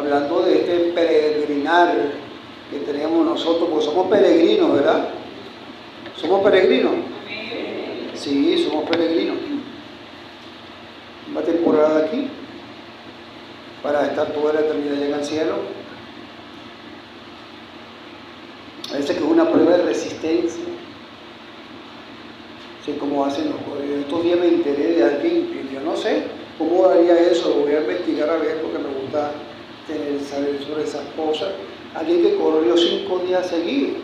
hablando de este peregrinar que tenemos nosotros, porque somos peregrinos, ¿verdad? ¿Somos peregrinos? Sí, somos peregrinos. Una temporada aquí, para estar toda la eternidad allá en el cielo. Parece que es una prueba de resistencia. Sí, como hacen los judíos. Estos días me enteré de alguien que yo no sé cómo haría eso, voy a investigar a ver porque me gusta saber sobre esas cosas. Alguien que corrió 5 días seguidos.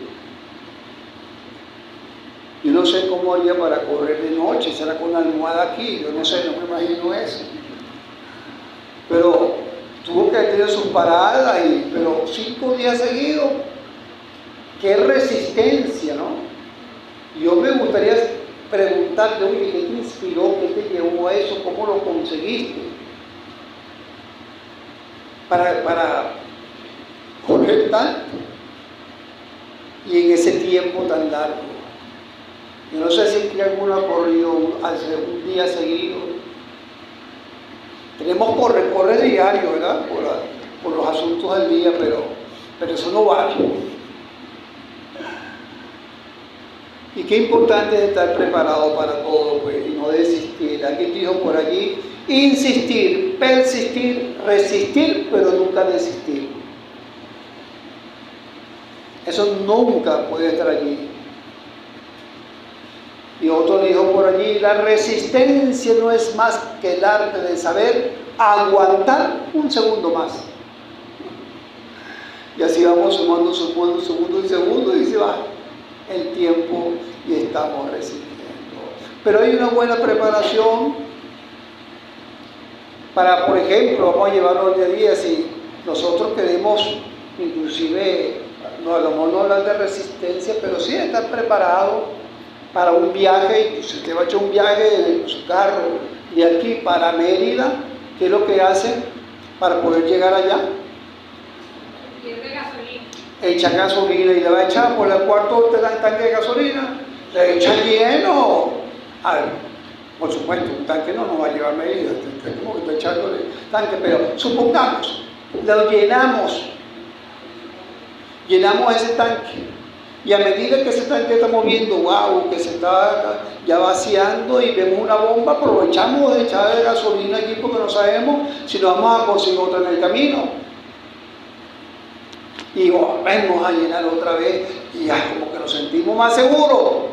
Yo no sé cómo haría para correr de noche, será con una almohada aquí, yo no sé, no me imagino eso. Pero tuvo que tener sus paradas, pero 5 días seguidos, qué resistencia, ¿no? Yo me gustaría preguntarte, oye, ¿qué te inspiró? ¿Qué te llevó a eso? ¿Cómo lo conseguiste? Para correr tanto y en ese tiempo tan largo. Yo no sé si alguno ha corrido hace un día seguido. Tenemos correr diario, ¿verdad? Por los asuntos del día, pero eso no vale. Y qué importante es estar preparado para todo, pues, y no desistir. Alguien dijo por allí, insistir, persistir, resistir, pero nunca desistir. Eso nunca puede estar allí. Y otro dijo por allí, la resistencia no es más que el arte de saber aguantar un segundo más. Y así vamos sumando y se va el tiempo y estamos resistiendo. Pero hay una buena preparación para, por ejemplo, vamos a llevarlo al día a día, si nosotros queremos, inclusive, no, a lo mejor no hablar de resistencia, pero sí estar preparado para un viaje. Si usted va a echar un viaje en su carro de aquí para Mérida, ¿qué es lo que hace para poder llegar allá? Echa gasolina y le va a echar por el cuarto tanque de gasolina, le echa lleno. A ver, por supuesto, un tanque no nos va a llevar a Mérida, tenemos que estar echándole tanque, pero supongamos, lo llenamos ese tanque. Y a medida que ese tanque está moviendo, wow, que se está ya vaciando y vemos una bomba, aprovechamos de echar gasolina aquí porque no sabemos si nos vamos a conseguir otra en el camino. Y volvemos a llenar otra vez y ya como que nos sentimos más seguros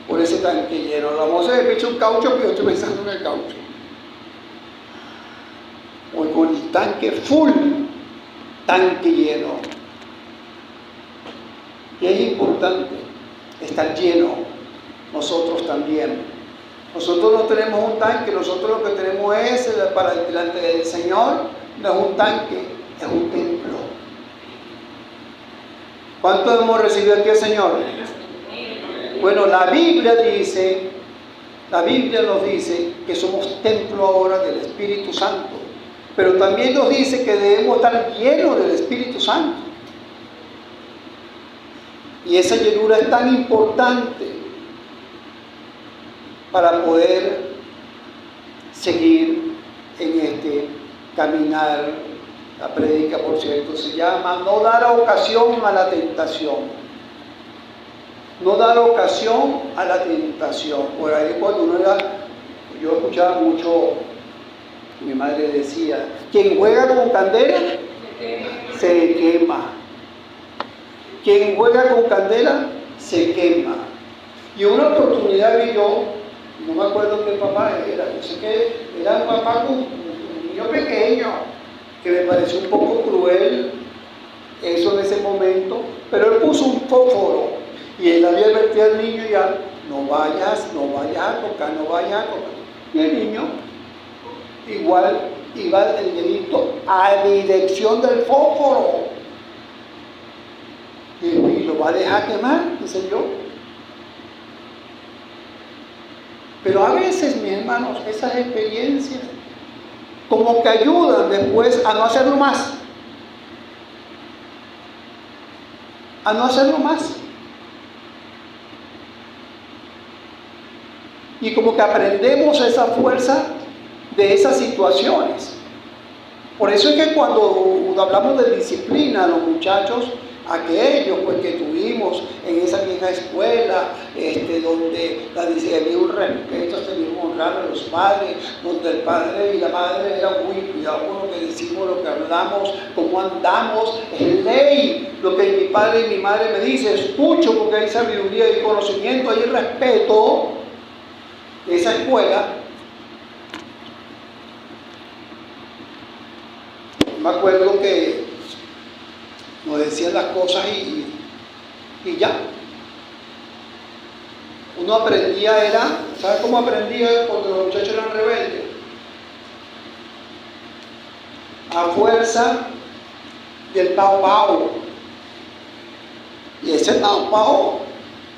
por ese tanque lleno. Vamos a hacer un caucho, pero yo estoy pensando en el caucho. O con el tanque full, tanque lleno. Y es importante estar lleno, nosotros también. Nosotros no tenemos un tanque, nosotros lo que tenemos es, para delante del Señor, no es un tanque, es un templo. ¿Cuánto hemos recibido aquí al Señor? Bueno, la Biblia nos dice que somos templo ahora del Espíritu Santo, pero también nos dice que debemos estar llenos del Espíritu Santo. Y esa llenura es tan importante para poder seguir en este caminar. La prédica, por cierto, se llama no dar ocasión a la tentación. No dar ocasión a la tentación. Por ahí cuando uno era, yo escuchaba mucho, mi madre decía, quien juega con candela, se quema. Quien juega con candela, se quema. Y una oportunidad vi yo, no me acuerdo qué papá era, yo sé que era un papá con un niño pequeño, que me pareció un poco cruel eso en ese momento, pero él puso un fósforo y él había advertido al niño ya, no vayas a tocar. Y el niño igual iba el dedito a dirección del fósforo y lo va a dejar quemar, dice yo. Pero a veces, mis hermanos, esas experiencias como que ayudan después a no hacerlo más. A no hacerlo más. Y como que aprendemos esa fuerza de esas situaciones. Por eso es que cuando hablamos de disciplina, los muchachos, aquellos pues, que tuvimos en esa vieja escuela, donde había un respeto, se debía honrar a los padres, donde el padre y la madre eran muy cuidados con lo que decimos, lo que hablamos, cómo andamos, es ley. Lo que mi padre y mi madre me dicen, escucho porque hay sabiduría y conocimiento, hay respeto. Esa escuela, me acuerdo que nos decían las cosas y ya. Uno aprendía, ¿sabe cómo aprendía cuando los muchachos eran rebeldes? A fuerza del pao pao. Y ese pao pao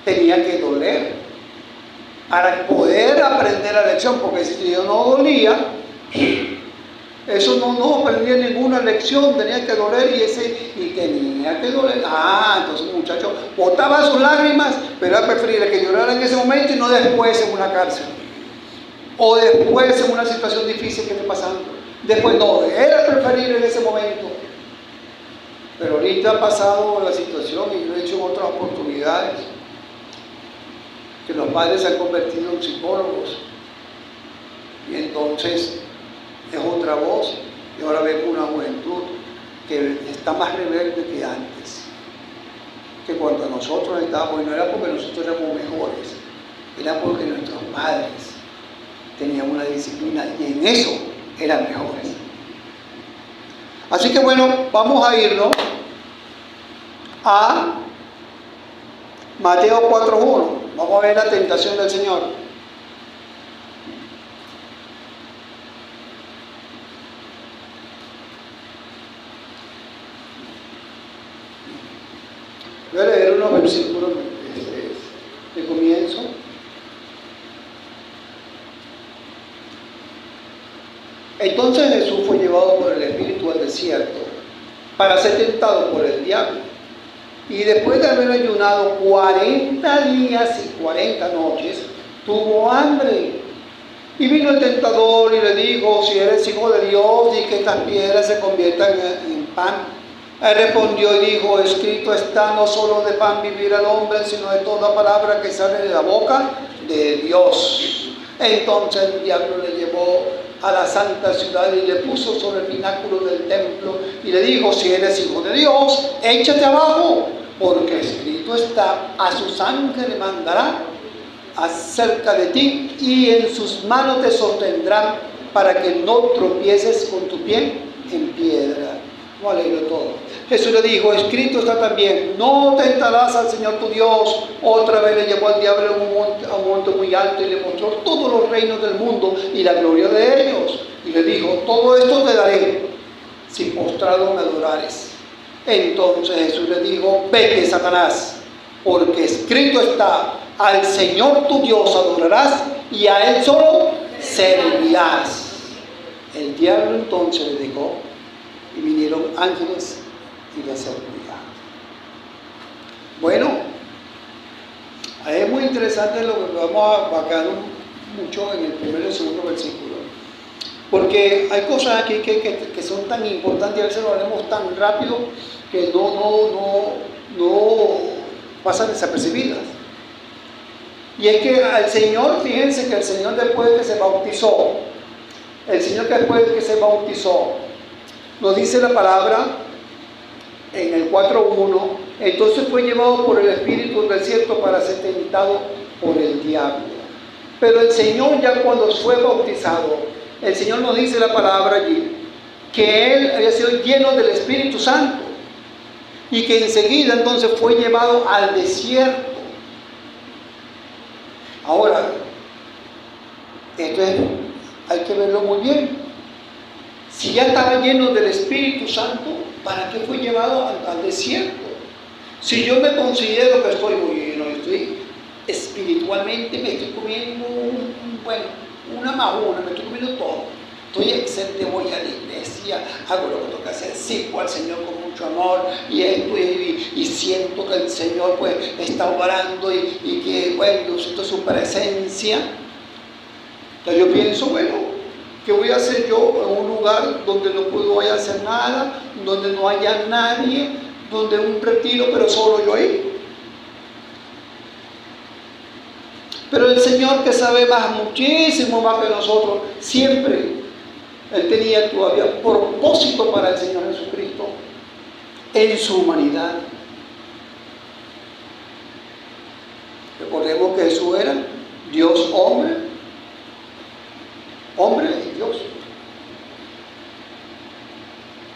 tenía que doler para poder aprender la lección, porque si yo no dolía, eso no aprendía ninguna lección, tenía que doler y tenía que doler. Entonces el muchacho botaba sus lágrimas, pero era preferible que llorara en ese momento y no después en una cárcel. O después en una situación difícil que esté pasando. Después no, era preferible en ese momento. Pero ahorita ha pasado la situación y lo he hecho en otras oportunidades, que los padres se han convertido en psicólogos. Y entonces es otra voz, y ahora vemos una juventud que está más rebelde que antes, que cuando nosotros estábamos, y no era porque nosotros éramos mejores, era porque nuestros padres tenían una disciplina y en eso eran mejores. Así que bueno, vamos a irnos a Mateo 4:1, vamos a ver la tentación del Señor. Voy a leer unos versículos de comienzo. Entonces Jesús fue llevado por el Espíritu al desierto para ser tentado por el diablo. Y después de haber ayunado 40 días y 40 noches, tuvo hambre. Y vino el tentador y le dijo, si eres hijo de Dios, di que estas piedras se conviertan en pan. Él respondió y dijo, escrito está, no solo de pan vivirá el hombre, sino de toda palabra que sale de la boca de Dios. Entonces el diablo le llevó a la santa ciudad y le puso sobre el pináculo del templo y le dijo, si eres hijo de Dios, échate abajo, porque escrito está, a sus ángeles mandará acerca de ti y en sus manos te sostendrán para que no tropieces con tu pie en piedra. No alegro todo. Jesús le dijo, escrito está también, no tentarás al Señor tu Dios. Otra vez le llevó al diablo a un monte muy alto y le mostró todos los reinos del mundo y la gloria de ellos. Y le dijo, todo esto te daré si postrado me adorares. Entonces Jesús le dijo, vete, Satanás, porque escrito está, al Señor tu Dios adorarás y a Él solo servirás. El diablo entonces le dijo, y vinieron ángeles y le servían. Bueno, es muy interesante lo que vamos a quedar mucho en el primero y el segundo versículo, porque hay cosas aquí que son tan importantes y a veces lo haremos tan rápido que no pasan desapercibidas. Y es que al Señor, fíjense que el Señor después de que se bautizó, nos dice la palabra en el 4:1, entonces fue llevado por el Espíritu al desierto para ser tentado por el diablo. Pero el Señor, ya cuando fue bautizado, el Señor nos dice la palabra allí, que Él había sido lleno del Espíritu Santo y que enseguida entonces fue llevado al desierto. Ahora, esto hay que verlo muy bien. Si ya estaba lleno del Espíritu Santo, ¿para qué fue llevado al desierto? Si yo me considero que estoy muy lleno, estoy espiritualmente, me estoy comiendo una mahuna, me estoy comiendo todo. Estoy excelente, voy a la iglesia, hago lo que tengo que hacer, sirvo al Señor con mucho amor y siento que el Señor pues está obrando y que yo siento su presencia. Entonces yo pienso, ¿Qué voy a hacer yo en un lugar donde no puedo hacer nada, donde no haya nadie, donde un retiro, pero solo yo ahí? Pero el Señor, que sabe muchísimo más que nosotros, siempre Él tenía todavía propósito para el Señor Jesucristo en su humanidad. Recordemos que Jesús era Dios hombre, hombre y Dios.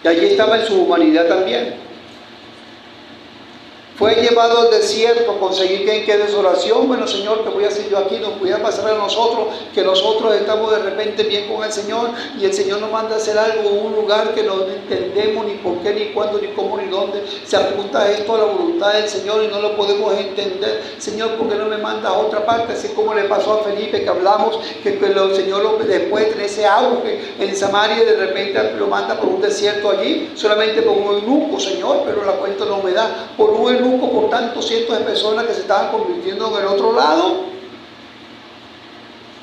Y allí estaba en su humanidad también. Fue llevado al desierto a conseguir que quede su oración. Bueno, Señor, ¿qué voy a hacer yo aquí? Nos pudiera pasar a nosotros, que nosotros estamos de repente bien con el Señor y el Señor nos manda a hacer algo en un lugar que no entendemos ni por qué, ni cuándo, ni cómo, ni dónde. Se ajusta esto a la voluntad del Señor y no lo podemos entender. Señor, ¿por qué no me manda a otra parte? Así como le pasó a Felipe, que hablamos, que el Señor después de tener ese auge en Samaria, de repente lo manda por un desierto allí, solamente por un eunuco, Señor, pero la cuenta no me da. Por un eunuco, por tantos cientos de personas que se estaban convirtiendo en el otro lado.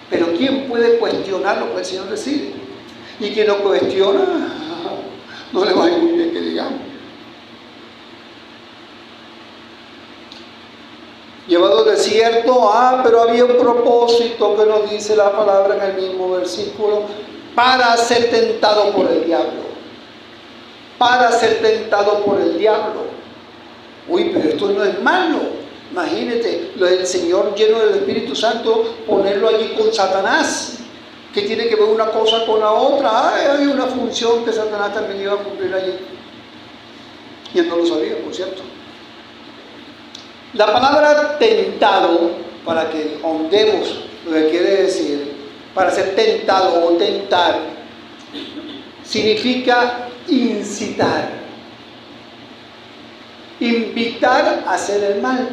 Pero ¿quién puede cuestionar lo que el Señor decide? Y quien lo cuestiona, no le va a ir muy bien, que digamos. Llevado al desierto, pero había un propósito que nos dice la palabra en el mismo versículo: para ser tentado por el diablo. Para ser tentado por el diablo. Uy, pero esto no es malo. Imagínate, lo del Señor lleno del Espíritu Santo, ponerlo allí con Satanás. ¿Qué tiene que ver una cosa con la otra? Hay una función que Satanás también iba a cumplir allí. Y él no lo sabía, por cierto. La palabra tentado, para que ahondemos lo que quiere decir, para ser tentado o tentar, significa incitar. Invitar a hacer el mal.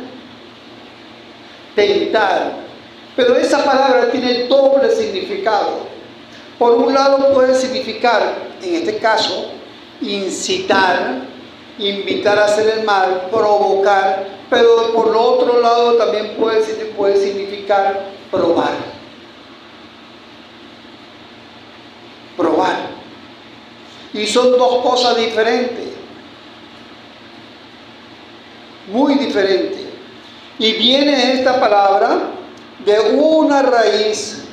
Tentar. Pero esa palabra tiene doble significado. Por un lado puede significar, en este caso, incitar, invitar a hacer el mal, provocar, pero por el otro lado también puede significar probar. Probar. Y son dos cosas diferentes. Muy diferente. Y viene esta palabra de una raíz,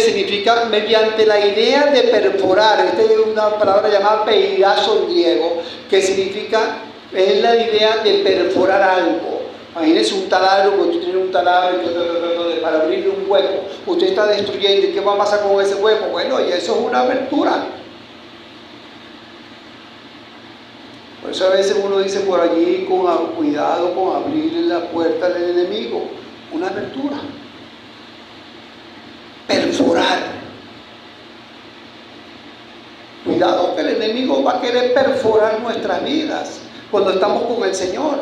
significa mediante la idea de perforar. Esta es una palabra llamada peirazo en griego, que significa, es la idea de perforar algo. Imagínense un taladro, cuando usted tiene un taladro para abrirle un hueco, usted está destruyendo, ¿y qué va a pasar con ese hueco? Bueno, y eso es una abertura. Por eso a veces uno dice por allí, con cuidado con abrir la puerta del enemigo. Una abertura. Perforar. Cuidado, que el enemigo va a querer perforar nuestras vidas cuando estamos con el Señor.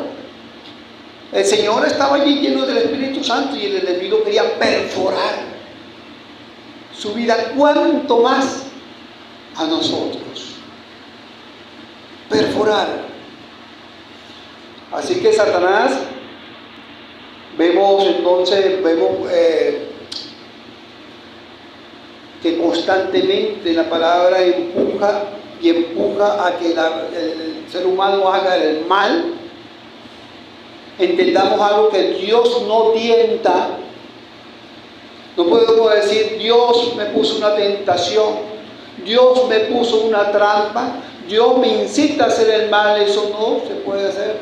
El Señor estaba allí lleno del Espíritu Santo y el enemigo quería perforar su vida, cuanto más a nosotros. Perforar. Así que Satanás, vemos que constantemente la palabra empuja a que el ser humano haga el mal. Entendamos algo, que Dios no tienta. No podemos decir Dios me puso una tentación, Dios me puso una trampa, Dios me incita a hacer el mal. Eso no se puede hacer.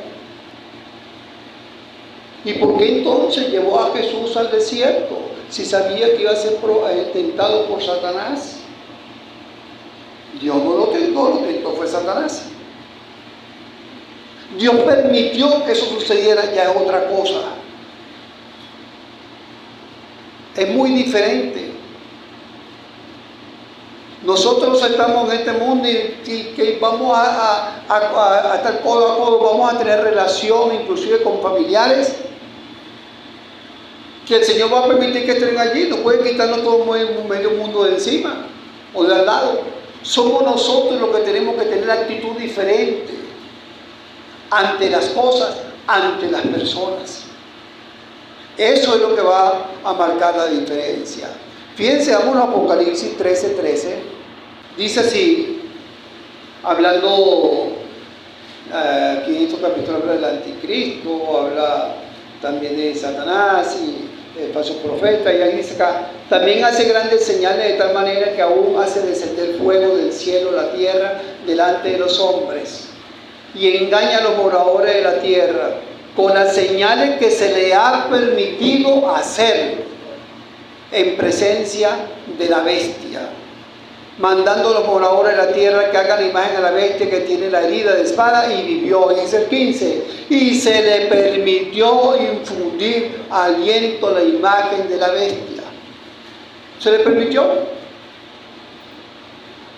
¿Y por qué entonces llevó a Jesús al desierto si sabía que iba a ser tentado por Satanás? Dios no lo tentó fue Satanás. Dios permitió que eso sucediera, ya es otra cosa. Es muy diferente. Nosotros estamos en este mundo y que vamos a estar codo a codo, vamos a tener relación inclusive con familiares, que el Señor va a permitir que estén allí. No puede quitarnos todo el medio mundo de encima o de al lado. Somos nosotros los que tenemos que tener actitud diferente ante las cosas, ante las personas. Eso es lo que va a marcar la diferencia. Fíjense, vamos a Apocalipsis 13:13. Dice así, hablando, aquí en estos capítulos habla del anticristo, habla también de Satanás y de falsos profetas, y ahí dice acá, también hace grandes señales de tal manera que aún hace descender fuego del cielo a la tierra delante de los hombres, y engaña a los moradores de la tierra con las señales que se le ha permitido hacer en presencia de la bestia, mandando a los moradores de la tierra que hagan la imagen de la bestia que tiene la herida de espada, y vivió. Y dice el 15, y se le permitió infundir aliento a la imagen de la bestia. Se le permitió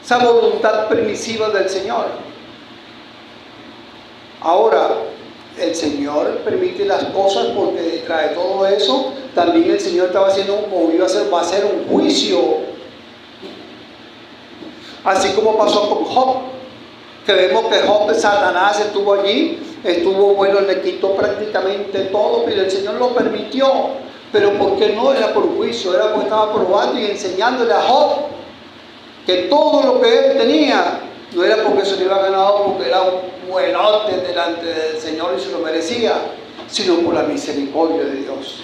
esa voluntad permisiva del Señor. Ahora, el Señor permite las cosas porque detrás de todo eso también el Señor estaba haciendo, va a hacer un juicio. Así como pasó con Job, que vemos que Job, Satanás estuvo allí, bueno, le quitó prácticamente todo, pero el Señor lo permitió. Pero porque no era por juicio, era porque estaba probando y enseñándole a Job que todo lo que él tenía no era porque se lo iba ganado, porque era un buenote delante del Señor y se lo merecía, sino por la misericordia de Dios.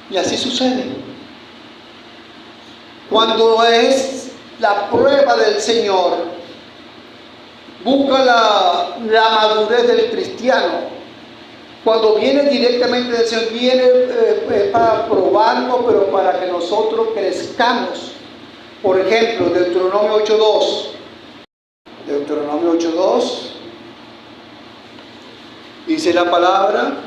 Y así sucede. Cuando es la prueba del Señor, busca la madurez del cristiano. Cuando viene directamente del Señor, viene para probarnos, pero para que nosotros crezcamos. Por ejemplo, Deuteronomio 8:2. Deuteronomio 8:2. Dice la palabra,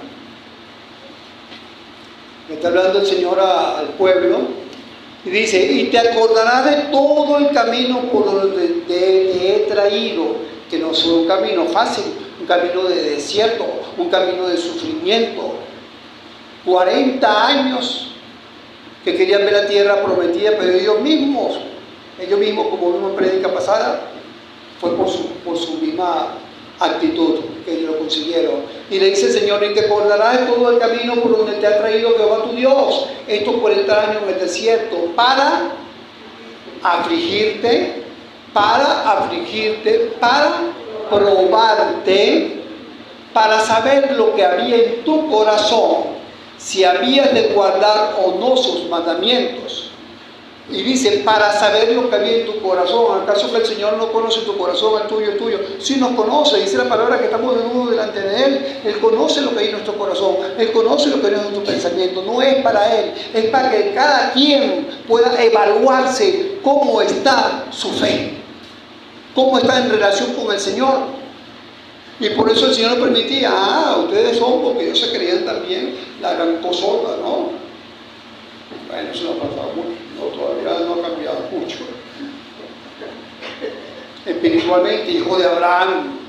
está hablando el Señor al pueblo. Y dice, y te acordarás de todo el camino por donde te he traído, que no fue un camino fácil, un camino de desierto, un camino de sufrimiento. 40 años que querían ver la tierra prometida, pero ellos mismos, como vimos en prédica pasada, fue por su misma actitud que ellos lo consiguieron. Y le dice el Señor, y te acordarás de todo el camino por donde te ha traído Jehová tu Dios estos 40 años en el desierto, para afligirte, para probarte, para saber lo que había en tu corazón, si habías de guardar o no sus mandamientos. Y dice, para saber lo que había en tu corazón. ¿Acaso que el Señor no conoce tu corazón, el tuyo? Sí nos conoce, dice la palabra que estamos desnudos delante de Él. Él conoce lo que hay en nuestro corazón, Él conoce lo que hay en nuestro pensamiento. No es para Él, es para que cada quien pueda evaluarse cómo está su fe, cómo está en relación con el Señor. Y por eso el Señor nos permitía, ustedes son, porque ellos se creían también la gran cosota, ¿no? Bueno, eso no ha pasado mucho. Todavía no ha cambiado mucho. Espiritualmente, hijo de Abraham.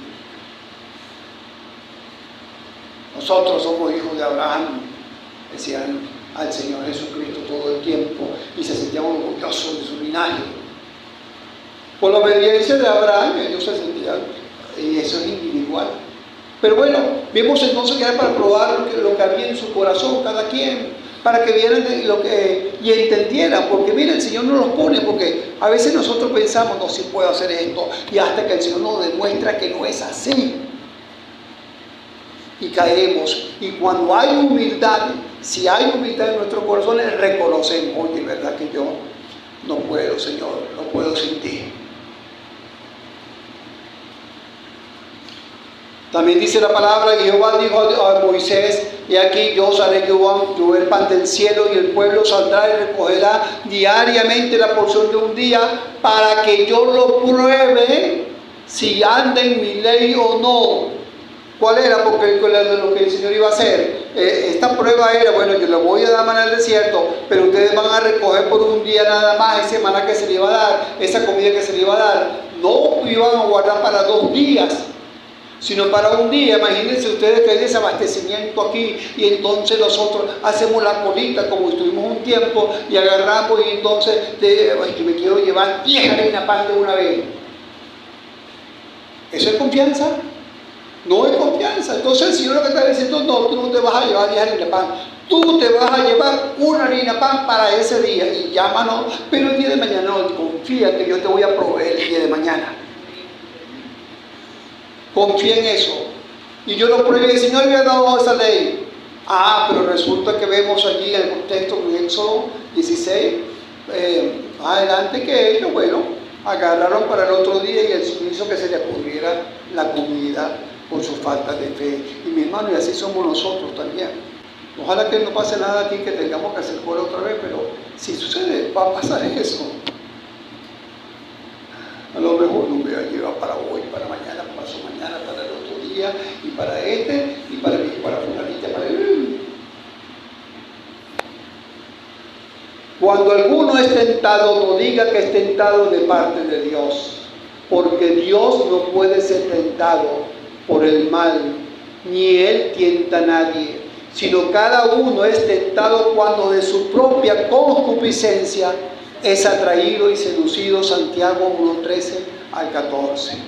Nosotros somos hijos de Abraham, decían al Señor Jesucristo todo el tiempo, y se sentían orgullosos de su linaje. Por la obediencia de Abraham, ellos se sentían, y eso es individual. Pero bueno, vimos entonces que era para probar lo que había en su corazón cada quien, para que vieran y entendieran, porque mira, el Señor no los pone, porque a veces nosotros pensamos, no, si puedo hacer esto, y hasta que el Señor nos demuestra que no es así, y caemos. Y cuando hay humildad, si hay humildad en nuestros corazones, reconocemos, oye, verdad que yo no puedo, Señor, no puedo sin ti. También dice la palabra, y Jehová dijo a Moisés, y aquí yo os haré llover pan del cielo, y el pueblo saldrá y recogerá diariamente la porción de un día, para que yo lo pruebe si anda en mi ley o no. ¿Cuál era? Porque lo que el Señor iba a hacer, esta prueba era, bueno, yo le voy a dar maná al desierto, pero ustedes van a recoger por un día nada más ese maná que se le iba a dar, esa comida que se le iba a dar. No iban a guardar para 2 días, sino para un día. Imagínense ustedes que hay desabastecimiento aquí, y entonces nosotros hacemos la colita como estuvimos un tiempo, y agarramos, y entonces que me quiero llevar 10 harinas pan de una vez. ¿Eso es confianza? No es confianza. Entonces el Señor lo que está diciendo, no, tú no te vas a llevar 10 harinas pan, Tú te vas a llevar una harina pan para ese día y llámanos, pero el día de mañana no, confía que yo te voy a proveer el día de mañana. Confía en eso. Y yo lo pruebe, el Señor me ha dado esa ley. Pero resulta que vemos allí en el contexto en Éxodo 16, adelante, que ellos, agarraron para el otro día y el Señor hizo que se les pudriera la comida por su falta de fe. Y mi hermano, y así somos nosotros también. Ojalá que no pase nada aquí, que tengamos que hacer cola otra vez, pero si sucede, va a pasar eso. A lo mejor no me va a llevar para hoy, para mañana, para pasado mañana, para el otro día, y para y para fulanita, para él. Cuando alguno es tentado, no diga que es tentado de parte de Dios, porque Dios no puede ser tentado por el mal, ni Él tienta a nadie, sino cada uno es tentado cuando de su propia concupiscencia es atraído y seducido. Santiago 1:13 al 14.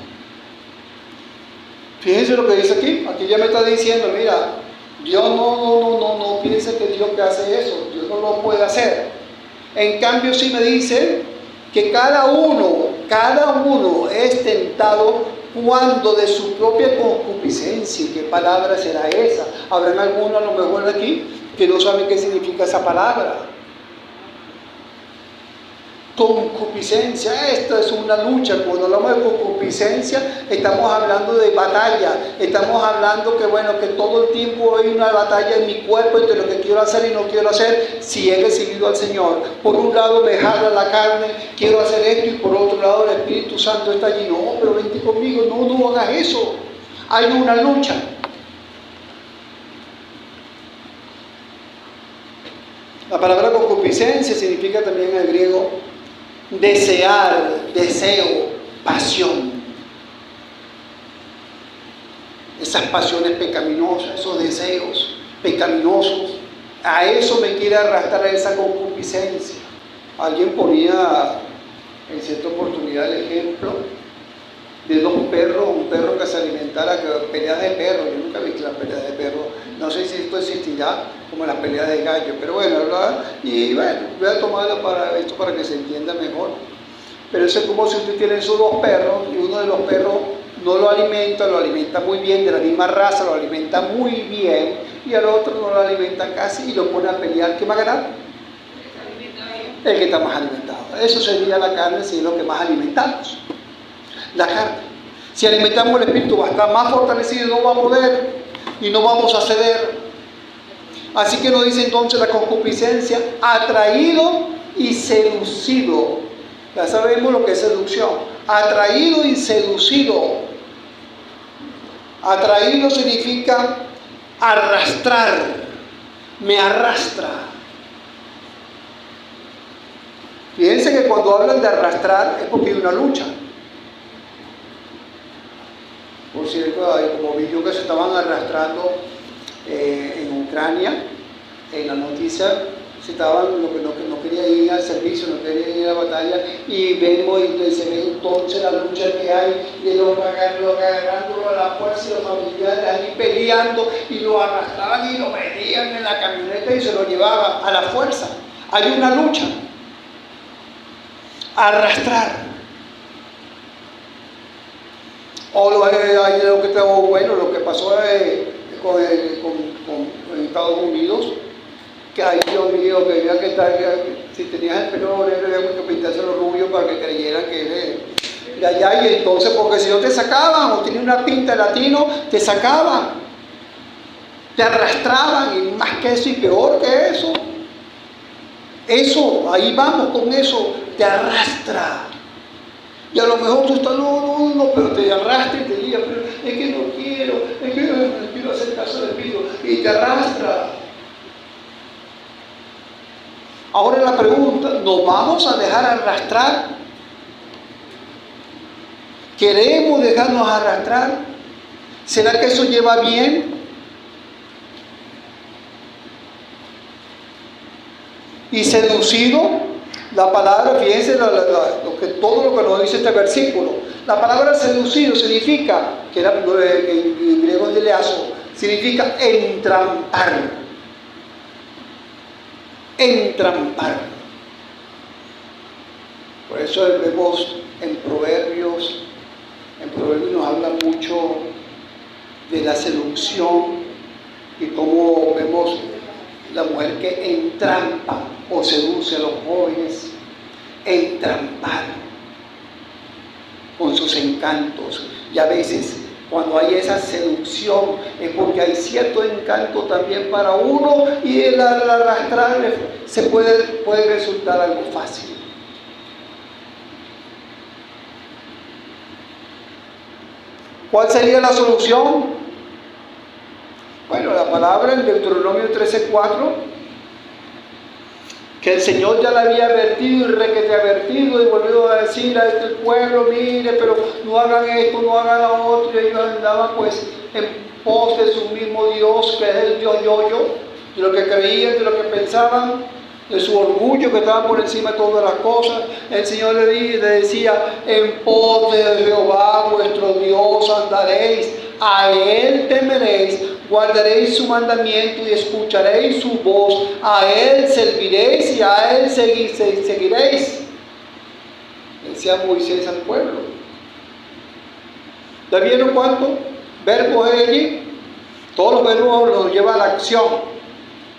Fíjense lo que dice aquí. Aquí ya me está diciendo, mira, Dios no piense que Dios que hace eso, Dios no lo puede hacer. En cambio sí me dice que cada uno es tentado cuando de su propia concupiscencia. ¿Qué palabra será esa? Habrán algunos a lo mejor aquí que no saben qué significa esa palabra. Concupiscencia, esto es una lucha. Cuando hablamos de concupiscencia, estamos hablando de batalla. Estamos hablando que todo el tiempo hay una batalla en mi cuerpo entre lo que quiero hacer y no quiero hacer si he recibido al Señor. Por un lado me jala la carne, quiero hacer esto, y por otro lado el Espíritu Santo está allí. No, pero vente conmigo, no hagas eso. Hay una lucha. La palabra concupiscencia significa también en el griego desear, deseo, pasión. Esas pasiones pecaminosas, esos deseos pecaminosos, a eso me quiere arrastrar esa concupiscencia. Alguien ponía en cierta oportunidad el ejemplo de dos perros, un perro que se alimentara, peleas de perros. Yo nunca he visto las peleas de perros, no sé si esto existirá como las peleas de gallo, pero ¿verdad? Y voy a tomarlo para esto para que se entienda mejor. Pero eso es como si usted tiene esos dos perros y uno de los perros no lo alimenta muy bien, de la misma raza, lo alimenta muy bien, y al otro no lo alimenta casi y lo pone a pelear. ¿Qué va a ganar? El que está más alimentado. Eso sería la carne, si es lo que más alimentamos. La carne. Si alimentamos el espíritu, va a estar más fortalecido, no va a poder y no vamos a ceder. Así que nos dice entonces la concupiscencia, atraído y seducido. Ya sabemos lo que es seducción. Atraído y seducido. Atraído significa arrastrar. Me arrastra. Fíjense que cuando hablan de arrastrar es porque hay una lucha. Por cierto, como vi yo que se estaban arrastrando en Ucrania, en la noticia, se estaban, lo que no quería ir al servicio, no quería ir a la batalla, y vemos y se ve entonces la lucha que hay, y los agarrándolo a la fuerza, y los familiares ahí peleando, y lo arrastraban y lo metían en la camioneta y se lo llevaban a la fuerza. Hay una lucha. Arrastrar. O lo que estaba bueno, lo que pasó con Estados Unidos, que ay Dios mío, que había que estar, si tenías el pelo negro, había que pintárselo rubio para que creyeran que eres de allá, y entonces, porque si no te sacaban, o tenías una pinta de latino, te sacaban, te arrastraban, y más que eso y peor que eso. Eso, ahí vamos con eso, te arrastra. Y a lo mejor tú estás, no, pero te arrastra y te diga, pero es que no quiero, es que no quiero hacer caso del Espíritu, y te arrastra. Ahora la pregunta, ¿nos vamos a dejar arrastrar? ¿Queremos dejarnos arrastrar? ¿Será que eso lleva bien? Y seducido. La palabra, fíjense todo lo que nos dice este versículo. La palabra seducido significa, que en griego es deleazo, significa entrampar. entrampar. Por eso vemos en Proverbios nos habla mucho de la seducción y cómo vemos la mujer que entrampa o seduce a los jóvenes, entrampar con sus encantos. Y a veces cuando hay esa seducción es porque hay cierto encanto también para uno y el arrastrar se puede resultar algo fácil. ¿Cuál sería la solución? Bueno, la palabra en Deuteronomio 13:4, que el Señor ya le había advertido y requete advertido y volvió a decir a este pueblo, mire, pero no hagan esto, no hagan lo otro, y ellos andaban pues en pos de su mismo Dios, que es el Dios yo-yo, de lo que creían, de lo que pensaban, de su orgullo que estaba por encima de todas las cosas. El Señor le decía, en pos de Jehová vuestro Dios andaréis, a Él temeréis, guardaréis su mandamiento y escucharéis su voz, a Él serviréis y a Él seguiréis. Decía Moisés al pueblo. ¿Ya vieron cuántos verbos hay allí? Todos los verbos los lleva a la acción,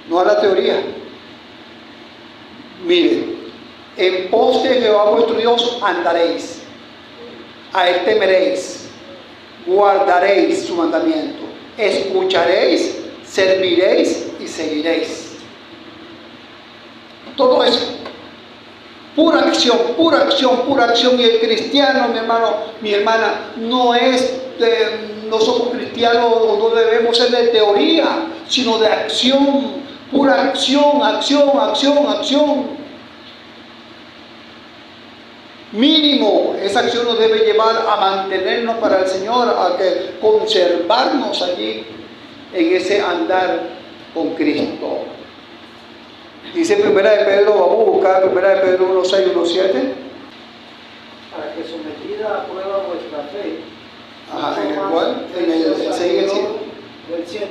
no a la teoría. Miren, en pos de Jehová vuestro Dios andaréis, a Él temeréis, guardaréis su mandamiento, escucharéis, serviréis y seguiréis. Todo eso, pura acción, pura acción, pura acción. Y el cristiano, mi hermano, mi hermana, no somos cristianos o no debemos ser de teoría, sino de acción. Pura acción, acción, acción, acción. Mínimo, esa acción nos debe llevar a mantenernos para el Señor, a que conservarnos allí en ese andar con Cristo. Dice Primera de Pedro, vamos a buscar Primera de Pedro 1:6, 1:7. Para que sometida a prueba vuestra fe. Ajá, en el cual, en el 6 y el 7. El 7.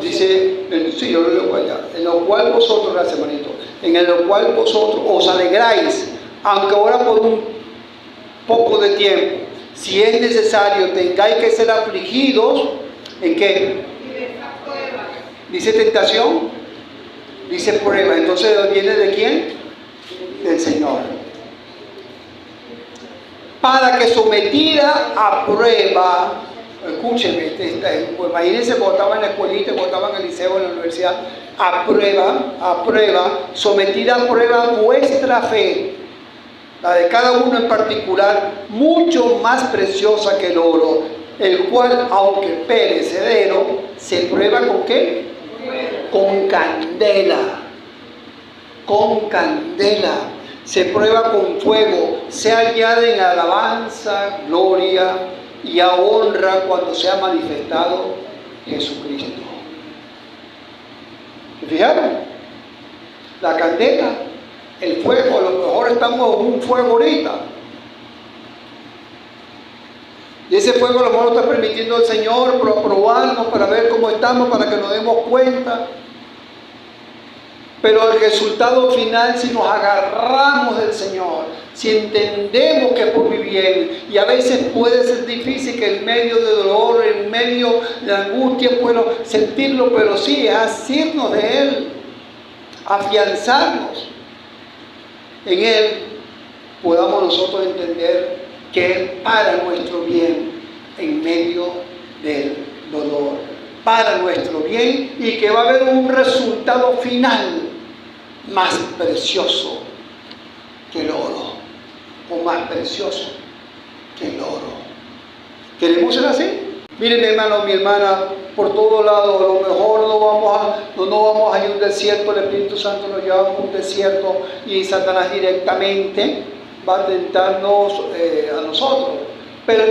Dice, sí, yo lo leo allá, en lo cual vosotros, gracias hermanito, en lo cual vosotros os alegráis, aunque ahora por un poco de tiempo, si es necesario, tengáis que ser afligidos, ¿en qué? Dice tentación, dice prueba. Entonces, ¿viene de quién? Del Señor. Para que sometida a prueba, escúcheme, pues imagínense cuando estaba en la escuelita, cuando estaba en el liceo, en la universidad, a prueba, sometida a prueba vuestra fe, la de cada uno en particular, mucho más preciosa que el oro, el cual, aunque perecedero, se prueba ¿con qué? Con candela. Con candela. Se prueba con fuego, se añade en alabanza, gloria y a honra cuando se ha manifestado Jesucristo. ¿Se fijaron? La candela, el fuego, a lo mejor estamos en un fuego ahorita. Y ese fuego a lo mejor lo está permitiendo el Señor para probarnos, para ver cómo estamos, para que nos demos cuenta. Pero el resultado final, si nos agarramos del Señor, si entendemos que es por mi bien, y a veces puede ser difícil que en medio de dolor, en medio de angustia, puedo sentirlo, pero sí, es asirnos de Él, afianzarnos en Él, podamos nosotros entender que es para nuestro bien en medio del dolor, para nuestro bien, y que va a haber un resultado final más precioso que el oro, o más precioso que el oro. ¿Queremos ser así? Miren, mi hermano, mi hermana, por todos lados, a lo mejor no vamos a ir a un desierto, el Espíritu Santo nos lleva a un desierto y Satanás directamente va a tentarnos a nosotros. Pero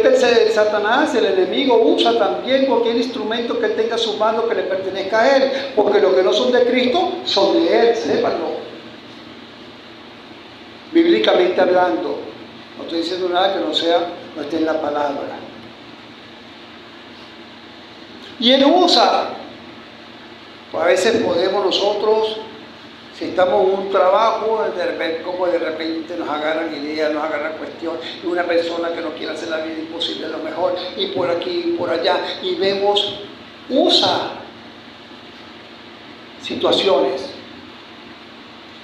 Satanás, el enemigo, usa también cualquier instrumento que tenga su mano que le pertenezca a él, porque los que no son de Cristo son de él, sépanlo. Bíblicamente hablando, no estoy diciendo nada que no esté en la palabra. Y él usa, pues a veces podemos nosotros Si estamos en un trabajo, como de repente nos agarran ideas, nos agarran cuestiones, y una persona que nos quiere hacer la vida imposible a lo mejor, y por aquí, y por allá, y vemos, usa situaciones.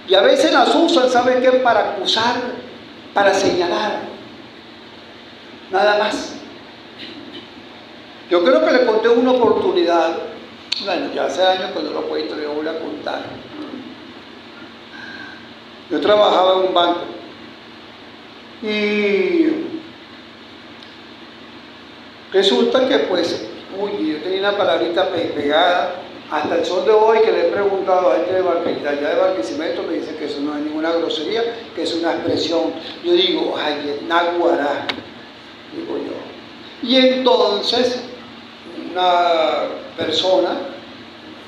Y a veces las usan, ¿saben qué? Para acusar, para señalar. Nada más. Yo creo que le conté una oportunidad, bueno, ya hace años que no lo cuento, le voy a contar. Yo trabajaba en un banco y resulta que pues, yo tenía una palabrita pegada hasta el sol de hoy que le he preguntado a gente de Barquisimeto, me dice que eso no es ninguna grosería, que es una expresión. Yo digo, ay, naguará, digo yo. Y entonces una persona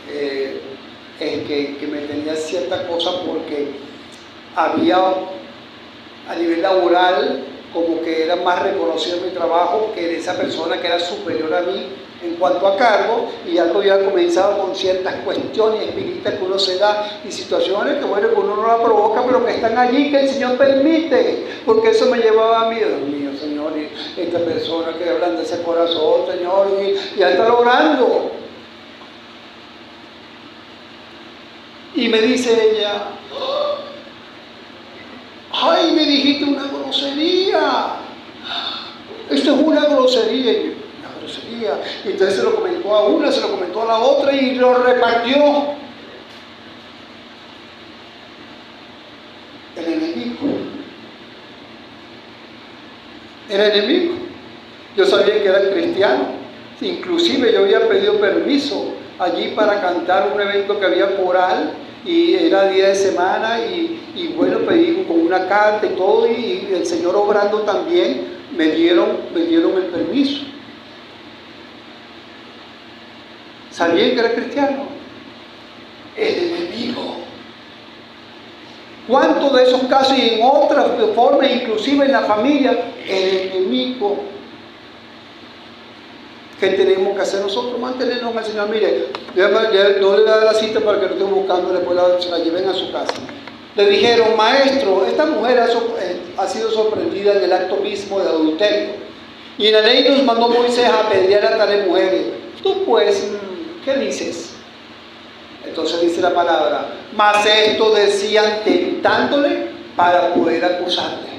que me tenía cierta cosa porque había a nivel laboral como que era más reconocido mi trabajo que de esa persona que era superior a mí en cuanto a cargo, y algo había comenzado con ciertas cuestiones espíritas que uno se da y situaciones que bueno, que uno no la provoca, pero que están allí, que el Señor permite, porque eso me llevaba a mí, Dios mío, Señor, y esta persona que hablan de ese corazón, Señor, y ya está logrando. Y me dice ella, ¡ay, me dijiste una grosería! Esto es una grosería. Una grosería. Y entonces se lo comentó a una, se lo comentó a la otra y lo repartió. El enemigo. El enemigo. Yo sabía que era cristiano. Inclusive yo había pedido permiso allí para cantar un evento que había coral. Y era día de semana y bueno, pedí con una carta y todo, y el Señor obrando también me dieron el permiso. ¿Sabían que era cristiano? El enemigo. ¿Cuántos de esos casos y en otras formas, inclusive en la familia, el enemigo? ¿Qué tenemos que hacer nosotros? Mantenernos al Señor. Mire, no le voy a dar la cita para que lo estén buscando, después se la lleven a su casa. Le dijeron, maestro, esta mujer ha sido sorprendida en el acto mismo de adulterio. Y en la ley nos mandó Moisés a apedrear a tales mujeres. Tú pues, ¿qué dices? Entonces dice la palabra, mas esto decían tentándole para poder acusarle.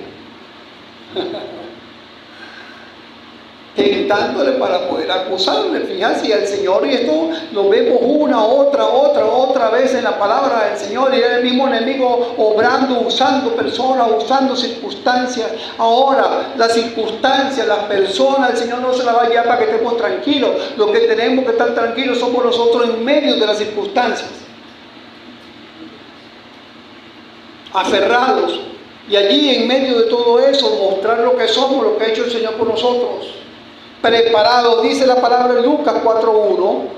Tentándole para poder acusarle. Fíjense, y el Señor, y esto lo vemos una, otra vez en la palabra del Señor, y era el mismo enemigo obrando, usando personas, usando circunstancias. Ahora, las circunstancias, las personas, el Señor no se las va a llevar para que estemos tranquilos. Lo que tenemos que estar tranquilos somos nosotros en medio de las circunstancias. Aferrados. Y allí, en medio de todo eso, mostrar lo que somos, lo que ha hecho el Señor por nosotros. Preparados, dice la palabra en Lucas 4:1.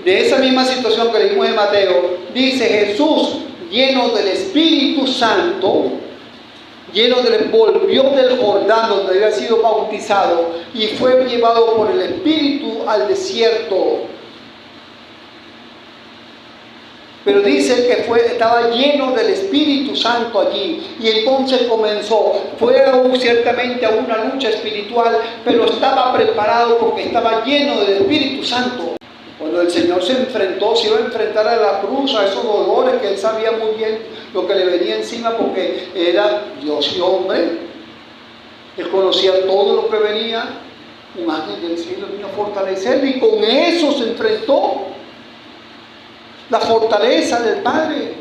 De esa misma situación que leímos en Mateo, dice Jesús, lleno del Espíritu Santo, volvió del Jordán donde había sido bautizado y fue llevado por el Espíritu al desierto. Pero dice que estaba lleno del Espíritu Santo allí, y entonces fue ciertamente a una lucha espiritual, pero estaba preparado porque estaba lleno del Espíritu Santo. Cuando el Señor se iba a enfrentar a la cruz, a esos dolores que Él sabía muy bien lo que le venía encima, porque era Dios y hombre, Él conocía todo lo que venía. Un ángel del cielo vino a fortalecerle, y con eso se enfrentó. La fortaleza del Padre,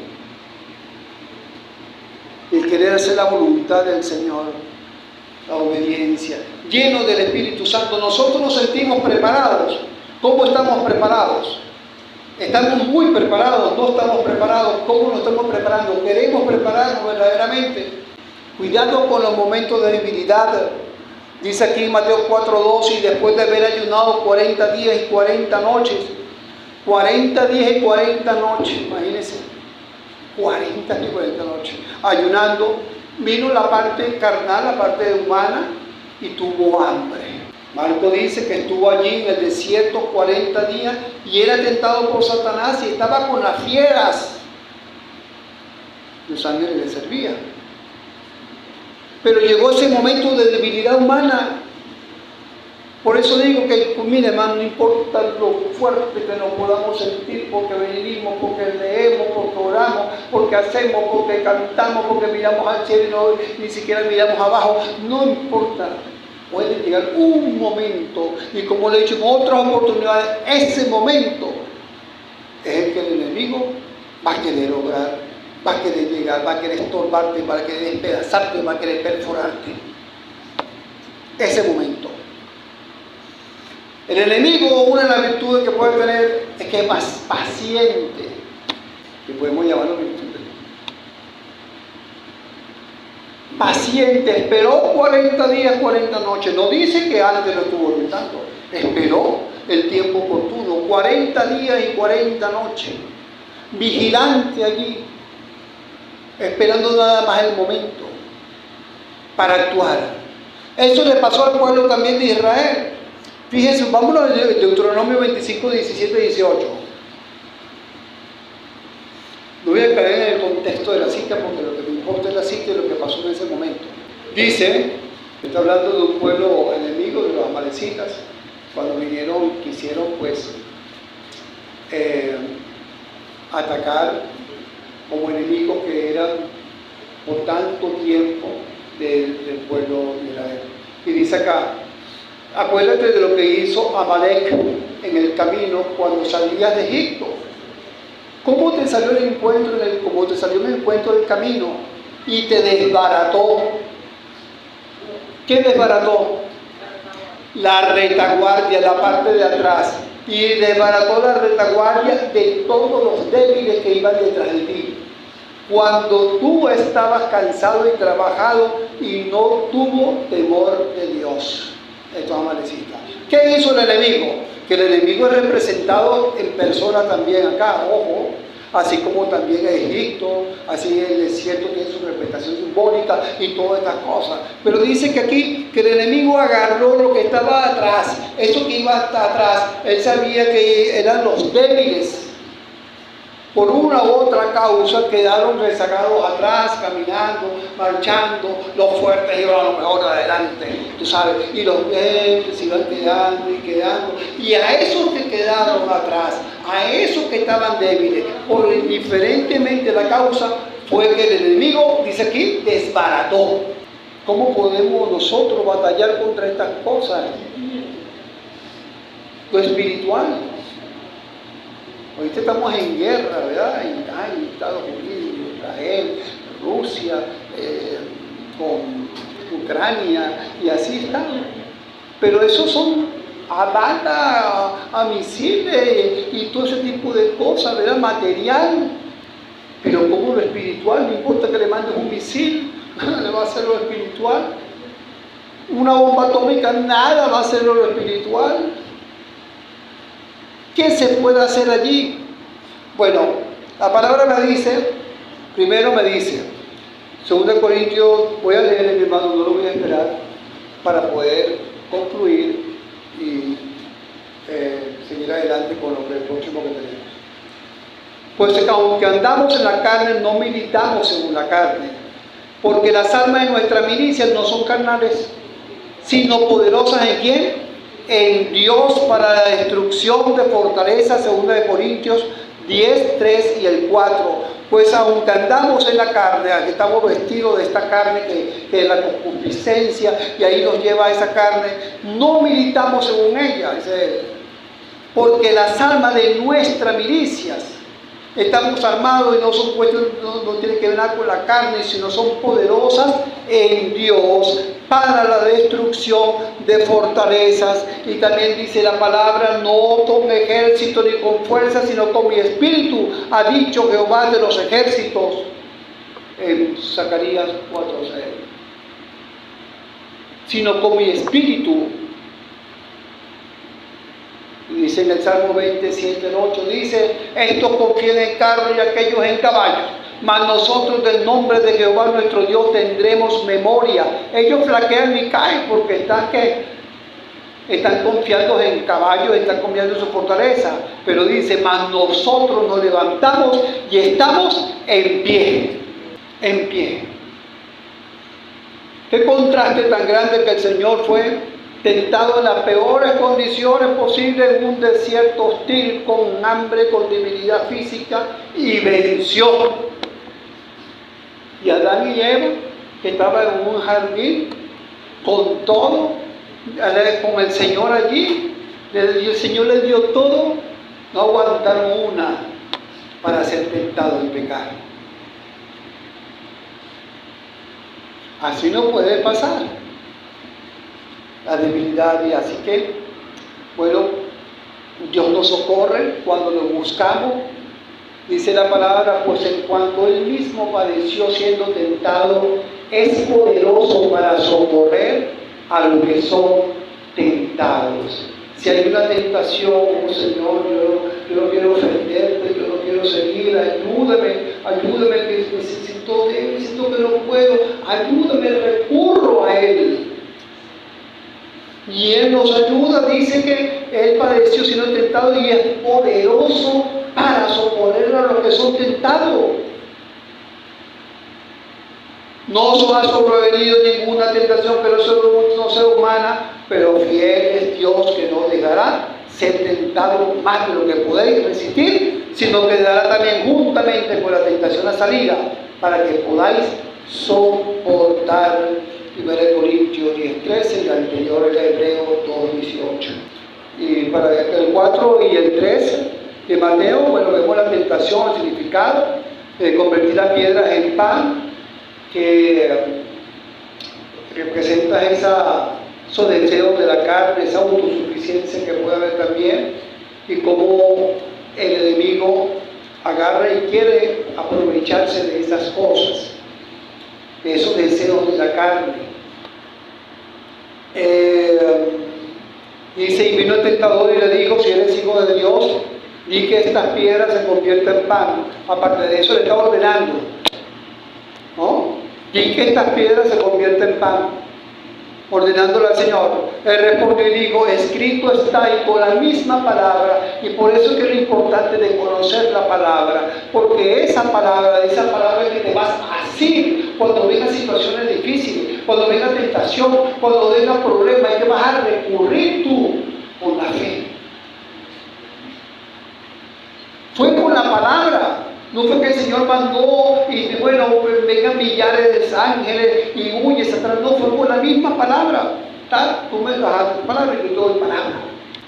el querer hacer la voluntad del Señor, la obediencia, lleno del Espíritu Santo. Nosotros nos sentimos preparados. ¿Cómo estamos preparados? ¿Estamos muy preparados? ¿No estamos preparados? ¿Cómo nos estamos preparando? ¿Queremos prepararnos verdaderamente? Cuidado con los momentos de debilidad. Dice aquí en Mateo 4:12, y después de haber ayunado 40 días y 40 noches, 40 días y 40 noches, imagínense, 40 y 40 noches, ayunando, vino la parte carnal, la parte humana, y tuvo hambre. Marco dice que estuvo allí en el desierto 40 días y era tentado por Satanás y estaba con las fieras. Los ángeles le servían. Pero llegó ese momento de debilidad humana. Por eso digo que, mire hermano, no importa lo fuerte que nos podamos sentir, porque venimos, porque leemos, porque oramos, porque hacemos, porque cantamos, porque miramos al cielo y no, ni siquiera miramos abajo, no importa. Puede llegar un momento, y como le he dicho en otras oportunidades, ese momento es el que el enemigo va a querer obrar, va a querer llegar, va a querer estorbarte, va a querer despedazarte, va a querer perforarte. Ese momento. El enemigo, una de las virtudes que puede tener es que es más paciente, que podemos llamarlo virtud. Paciente, esperó 40 días, 40 noches. No dice que antes lo estuvo intentando, esperó el tiempo oportuno, 40 días y 40 noches, vigilante allí, esperando nada más el momento para actuar. Eso le pasó al pueblo también de Israel. Fíjense, vámonos a Deuteronomio 25, 17 y 18. No voy a caer en el contexto de la cita porque lo que me importa es la cita y lo que pasó en ese momento. Dice, está hablando de un pueblo enemigo, de los amalecitas, cuando vinieron, quisieron pues atacar como enemigos que eran por tanto tiempo del pueblo de Israel. Y dice acá, acuérdate de lo que hizo Amalek en el camino cuando salías de Egipto. ¿Cómo te salió el encuentro del camino? Y te desbarató. ¿Qué desbarató? La retaguardia, la parte de atrás. Y desbarató la retaguardia de todos los débiles que iban detrás de ti. Cuando tú estabas cansado y trabajado y no tuvo temor de Dios. Estos amalecitas. ¿Qué hizo el enemigo? Que el enemigo es representado en persona también acá, ojo, así como también en Egipto, así el desierto tiene su representación simbólica y todas estas cosas. Pero dice que aquí, que el enemigo agarró lo que estaba atrás, eso que iba hasta atrás, él sabía que eran los débiles. Por una u otra causa quedaron rezagados atrás, caminando, marchando, los fuertes iban a lo mejor adelante, tú sabes, y los débiles iban quedando y quedando, y a esos que quedaron atrás, a esos que estaban débiles, por indiferentemente la causa, fue que el enemigo, dice aquí, desbarató. ¿Cómo podemos nosotros batallar contra estas cosas? Lo espiritual. Ahorita estamos en guerra, ¿verdad? En Estados Unidos, Israel, Rusia, con Ucrania, y así está. Pero esos son a balas, a misiles y todo ese tipo de cosas, ¿verdad? Material. Pero como lo espiritual, no importa que le mandes un misil, le va a hacer lo espiritual. Una bomba atómica, nada va a hacer lo espiritual. ¿Qué se puede hacer allí? Bueno, la palabra me dice, primero me dice, 2 Corintios, voy a leer mi hermano, no lo voy a esperar, para poder concluir y seguir adelante con lo que el próximo que tenemos. Pues aunque andamos en la carne, no militamos según la carne, porque las armas de nuestra milicia no son carnales, sino poderosas ¿en quién? En Dios para la destrucción de fortalezas, 2 Corintios 10, 3 y el 4. Pues aunque andamos en la carne, aquí estamos vestidos de esta carne que es la concupiscencia, y ahí nos lleva a esa carne, no militamos según ella, dice él, porque las armas de nuestras milicias, estamos armados y no son puestos, no tienen que ver nada con la carne, sino son poderosas en Dios para la destrucción de fortalezas. Y también dice la palabra, no con ejército ni con fuerza, sino con mi espíritu, ha dicho Jehová de los ejércitos, en Zacarías 4:6. Sino con mi espíritu. Y dice en el Salmo 27, 8, dice, estos confían en carros y aquellos en caballos, mas nosotros del nombre de Jehová nuestro Dios tendremos memoria. Ellos flaquean y caen porque están ¿qué? están confiando en caballos, están confiando en su fortaleza, pero dice, mas nosotros nos levantamos y estamos en pie, en pie. Qué contraste tan grande que el Señor fue tentado en las peores condiciones posibles, en un desierto hostil, con hambre, con debilidad física, y venció. Y Adán y Eva, que estaban en un jardín, con todo, con el Señor allí, el Señor les dio todo, no aguantaron una para ser tentados en pecado. Así no puede pasar la debilidad, y así que, bueno, Dios nos socorre cuando lo buscamos. Dice la palabra, pues en cuanto Él mismo padeció siendo tentado, es poderoso para socorrer a los que son tentados. Si hay una tentación, oh Señor, yo no quiero ofenderte, yo no quiero seguir, ayúdame, que necesito que no puedo, ayúdame, recurro a Él. Y Él nos ayuda, dice que Él padeció siendo tentado y es poderoso para socorrer a los que son tentados. No os ha sobrevenido ninguna tentación que no sea humana, pero fiel es Dios, que no dejará ser tentado más de lo que podéis resistir, sino que dará también juntamente con la tentación la salida, para que podáis soportar. 1 Corintios 10:13, y el anterior el Hebreo 2:18. Y para el 4 y el 3 de Mateo, bueno, vemos la tentación, el significado de convertir las piedras en pan, que representa esos deseos de la carne, esa autosuficiencia que puede haber también, y cómo el enemigo agarra y quiere aprovecharse de esas cosas, de esos deseos de la carne. Dice, y vino el tentador y le dijo, si eres hijo de Dios, di que estas piedras se conviertan en pan. Aparte de eso le está ordenando, ¿no? Di que estas piedras se conviertan en pan, ordenándole al Señor. Él respondió y dijo, escrito está, y con la misma palabra. Y por eso es que es lo importante de conocer la palabra, porque esa palabra es que te vas a asir cuando vengan situaciones difíciles, cuando venga tentación, cuando venga problema, es que vas a recurrir tú con la fe. Fue con la palabra. No fue que el Señor mandó y bueno, vengan millares de ángeles y huyes atrás. No, fue con la misma palabra. Tú me das palabra y yo doy palabra.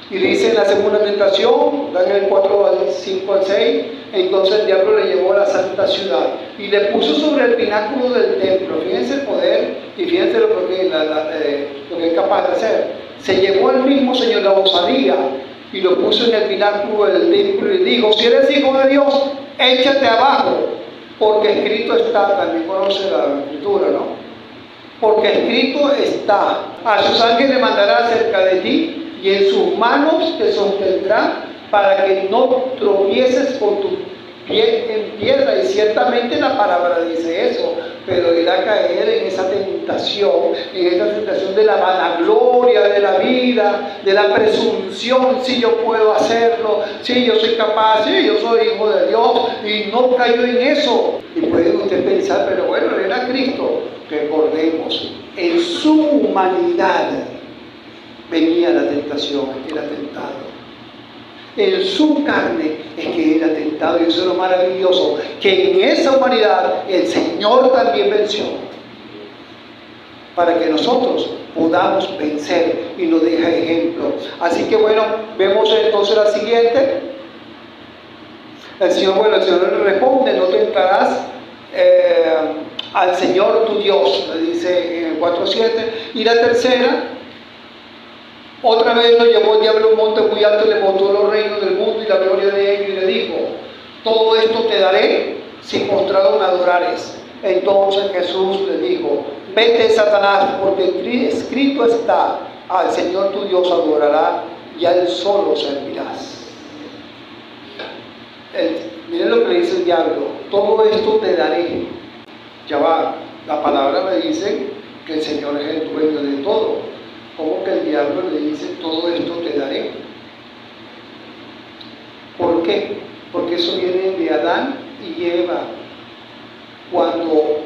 Y dice en la segunda tentación, Daniel 4:5-6, entonces el diablo le llevó a la santa ciudad y le puso sobre el pináculo del templo. Fíjense el poder y fíjense lo que es capaz de hacer. Se llevó el mismo Señor la osadía y lo puso en el pináculo del templo y dijo, si eres hijo de Dios, échate abajo, porque escrito está. También conoce la escritura, ¿no? Porque escrito está, a sus ángeles mandará cerca de ti y en sus manos te sostendrá para que no tropieces con tu pie en piedra. Y ciertamente la palabra dice eso, pero irá a caer en esa tentación de la vanagloria de la vida, de la presunción, si yo puedo hacerlo, si yo soy capaz, si yo soy hijo de Dios, y no cayó en eso. Y puede usted pensar, pero bueno, era Cristo. Recordemos, en su humanidad venía la tentación, era tentado. En su carne es que era tentado, y eso es lo maravilloso, que en esa humanidad el Señor también venció, para que nosotros podamos vencer y nos deja ejemplo. Así que bueno, vemos entonces la siguiente. El Señor le responde, no tentarás al Señor tu Dios, le dice en el 4:7. Y la tercera, otra vez lo llevó el diablo a un monte muy alto y le mostró los reinos del mundo y la gloria de ellos, y le dijo, todo esto te daré si postrado me adorares. Entonces Jesús le dijo, vete, Satanás, porque escrito está, al Señor tu Dios adorará y a Él solo servirás. Miren lo que le dice el diablo, todo esto te daré. Ya va, la palabra me dice que el Señor es el dueño de todo. ¿Cómo que el diablo le dice todo esto te daré? ¿Por qué? Porque eso viene de Adán y Eva. Cuando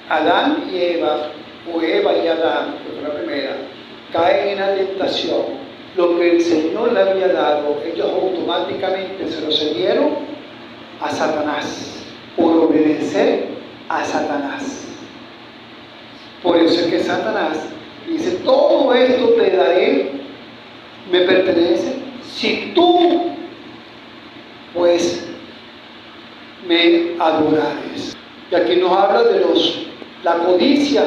Adán y Eva, o Eva y Adán, que fue la primera, caen en la tentación, lo que el Señor le había dado, ellos automáticamente se lo cedieron a Satanás, por obedecer a Satanás. Por eso es que Satanás dice, todo esto te daré, me pertenece, si tú, pues, me adorares. Y aquí nos habla de la codicia,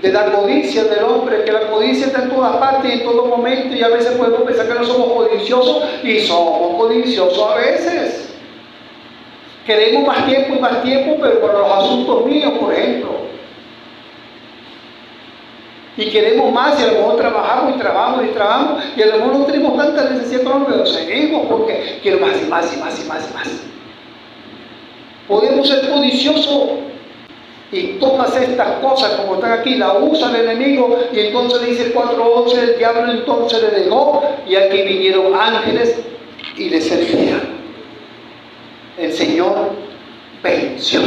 de la codicia del hombre, que la codicia está en todas partes y en todo momento, y a veces podemos pensar que no somos codiciosos, y somos codiciosos a veces. Queremos más tiempo, pero para los asuntos míos, por ejemplo. Y queremos más, y a lo mejor trabajamos, y a lo mejor no tenemos tanta necesidad económica, pero seguimos porque quiero más y más. Podemos ser codiciosos, y todas estas cosas, como están aquí, la usa el enemigo, y entonces dice el 4:11, el diablo entonces le dejó, y aquí vinieron ángeles y le servían. El Señor venció.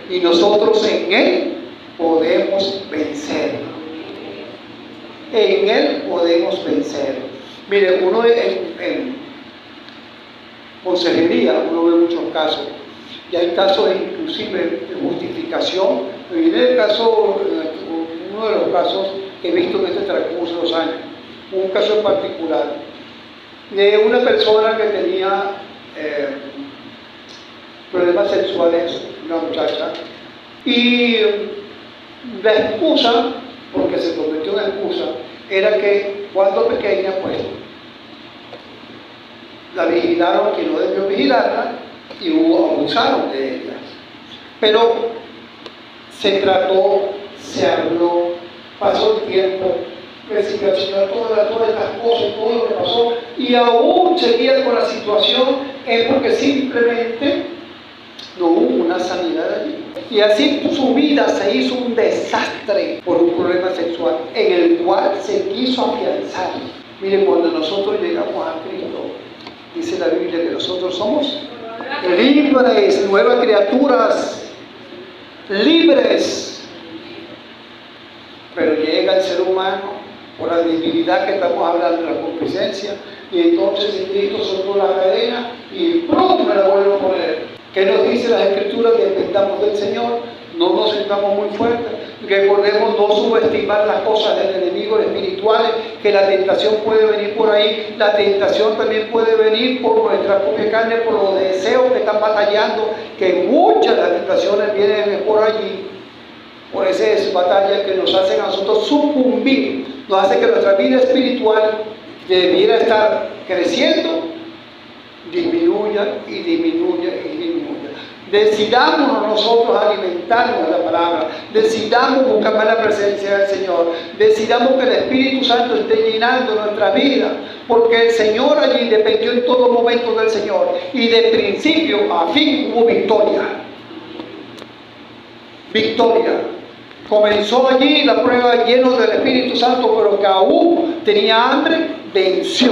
Y nosotros en Él podemos vencer. En Él podemos vencer. Mire, uno en consejería, uno ve muchos casos. Y hay casos inclusive de justificación. Y en el caso, uno de los casos que he visto en este transcurso de los años, un caso en particular, de una persona que tenía problemas sexuales, una muchacha, y la excusa, porque se convirtió en excusa, era que cuando pequeña, pues, la vigilaron, que no debió vigilarla, y abusaron de ella. Pero se trató, se habló, pasó el tiempo, recibió al Señor todas estas cosas, todo lo que pasó, y aún seguía con la situación, es porque simplemente no hubo una sanidad allí. Y así su vida se hizo un desastre por un problema sexual en el cual se quiso afianzar. Miren, cuando nosotros llegamos a Cristo, dice la Biblia que nosotros somos libres, nuevas criaturas, libres. Pero llega el ser humano por la debilidad que estamos hablando, de la concupiscencia, y entonces en Cristo soltó la cadena y ¡prum! Me la vuelvo a poner. ¿Qué nos dice las Escrituras? Que dependamos del Señor, no nos sentamos muy fuertes, recordemos no subestimar las cosas del enemigo espirituales, que la tentación puede venir por ahí, la tentación también puede venir por nuestra propia carne, por los deseos que están batallando, que muchas de las tentaciones vienen por allí, por esas batallas que nos hacen a nosotros sucumbir, nos hace que nuestra vida espiritual debiera estar creciendo, disminuya. Decidamos nosotros alimentarnos de la palabra, decidamos buscar más la presencia del Señor, decidamos que el Espíritu Santo esté llenando nuestra vida, porque el Señor allí dependió en todo momento del Señor, y de principio a fin hubo victoria. Comenzó allí la prueba lleno del Espíritu Santo, pero que aún tenía hambre, venció.